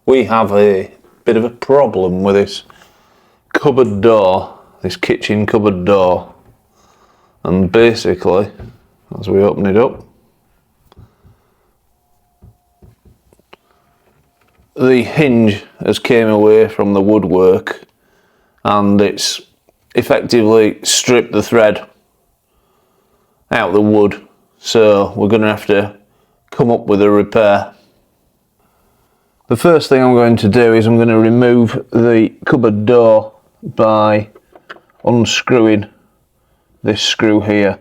we have a bit of a problem with this cupboard door, this kitchen cupboard door. And basically, as we open it up, the hinge has came away from the woodwork and it's effectively stripped the thread out the wood, so we're going to have to come up with a repair. The first thing I'm going to do is I'm going to remove the cupboard door by unscrewing this screw here.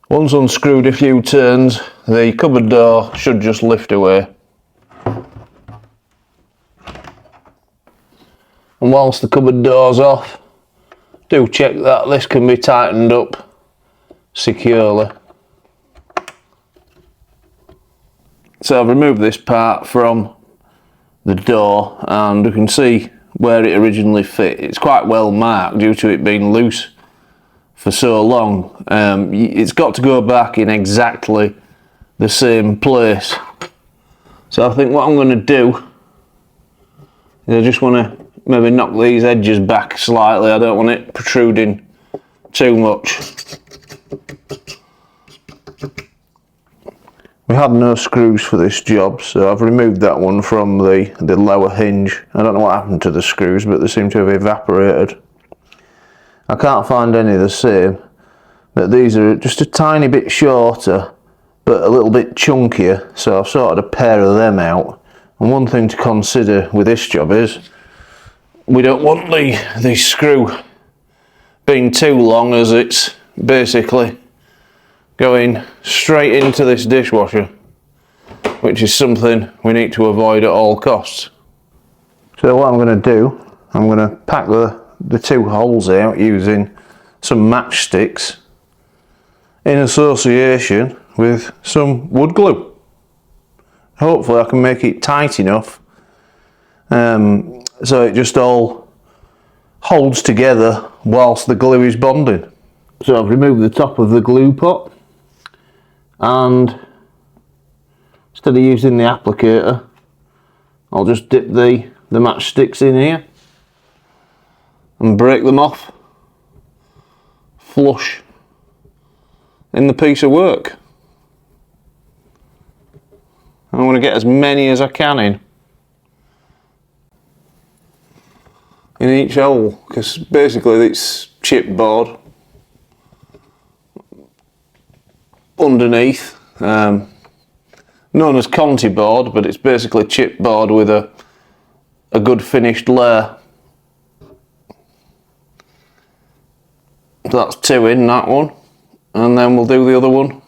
Once unscrewed a few turns, the cupboard door should just lift away. And whilst the cupboard door's off, do check that this can be tightened up securely. So I've removed this part from the door and you can see where it originally fit. It's quite well marked due to it being loose for so long. It's got to go back in exactly the same place. So I think what I'm going to do is I just want to maybe knock these edges back slightly. I don't want it protruding too much. We had no screws for this job, so I've removed that one from the lower hinge. I don't know what happened to the screws, but they seem to have evaporated. I can't find any the same, but these are just a tiny bit shorter, but a little bit chunkier, so I've sorted a pair of them out. And one thing to consider with this job is, we don't want the screw being too long, as it's basically going straight into this dishwasher, which is something we need to avoid at all costs. So what I'm going to do, I'm going to pack the two holes out using some matchsticks in association with some wood glue. Hopefully I can make it tight enough so it just all holds together whilst the glue is bonding. So I've removed the top of the glue pot, and instead of using the applicator, I'll just dip the matchsticks in here and break them off flush in the piece of work. And I want to get as many as I can in each hole, because basically it's chipboard underneath, known as Conti board, but it's basically chipboard with a good finished layer. So that's two in that one, and then we'll do the other one.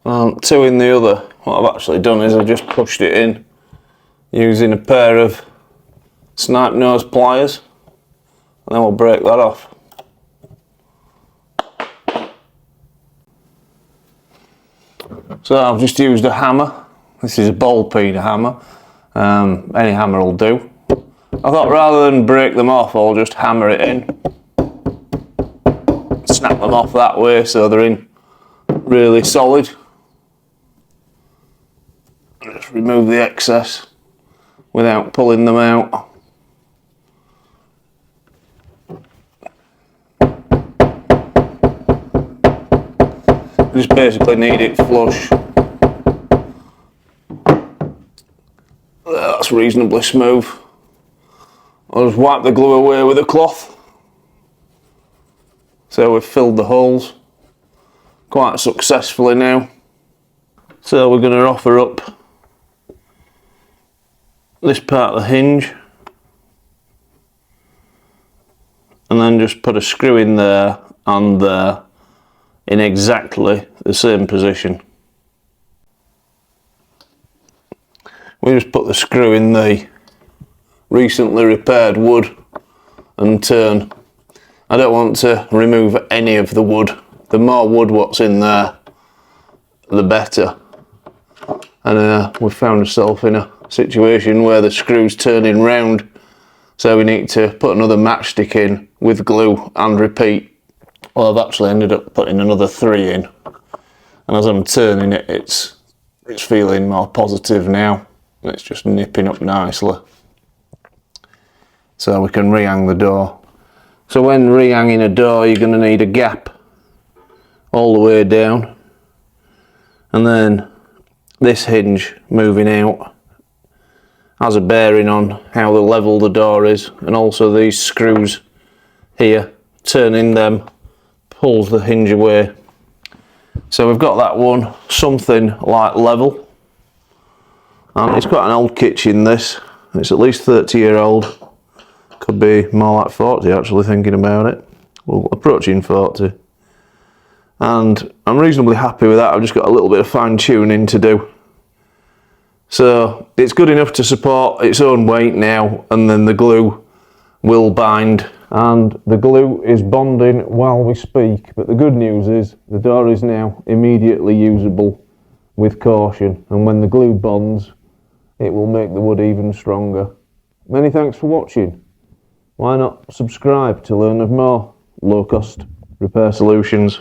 And two in the other. What I've actually done is I've just pushed it in using a pair of snipe nose pliers, and then we'll break that off. So I've just used a hammer. This is a ball peen hammer. Any hammer will do. I thought rather than break them off, I'll just hammer it in. Snap them off that way so they're in really solid. Just remove the excess without pulling them out. Just basically need it flush. That's reasonably smooth. I'll just wipe the glue away with a cloth. So we've filled the holes quite successfully now. So we're going to offer up this part of the hinge and then just put a screw in there and there in exactly the same position. We just put the screw in the recently repaired wood and turn. I don't want to remove any of the wood. The more wood what's in there, the better. And we've found ourselves in a situation where the screw's turning round, so we need to put another matchstick in with glue and repeat Well, I've actually ended up putting another 3 in, and as I'm turning it, it's feeling more positive now. It's just nipping up nicely. So we can rehang the door. So when rehanging a door, you're going to need a gap all the way down, and then this hinge moving out has a bearing on how level the door is, and also these screws here, turning them pulls the hinge away. So we've got that one something like level, and it's quite an old kitchen this. It's at least 30-year-old, could be more like 40 actually thinking about it. Well, approaching 40. And I'm reasonably happy with that. I've just got a little bit of fine tuning to do. So it's good enough to support its own weight now, and then the glue will bind. And the glue is bonding while we speak, but the good news is the door is now immediately usable with caution, and when the glue bonds it will make the wood even stronger. Many thanks for watching. Why not subscribe to learn of more low cost repair solutions?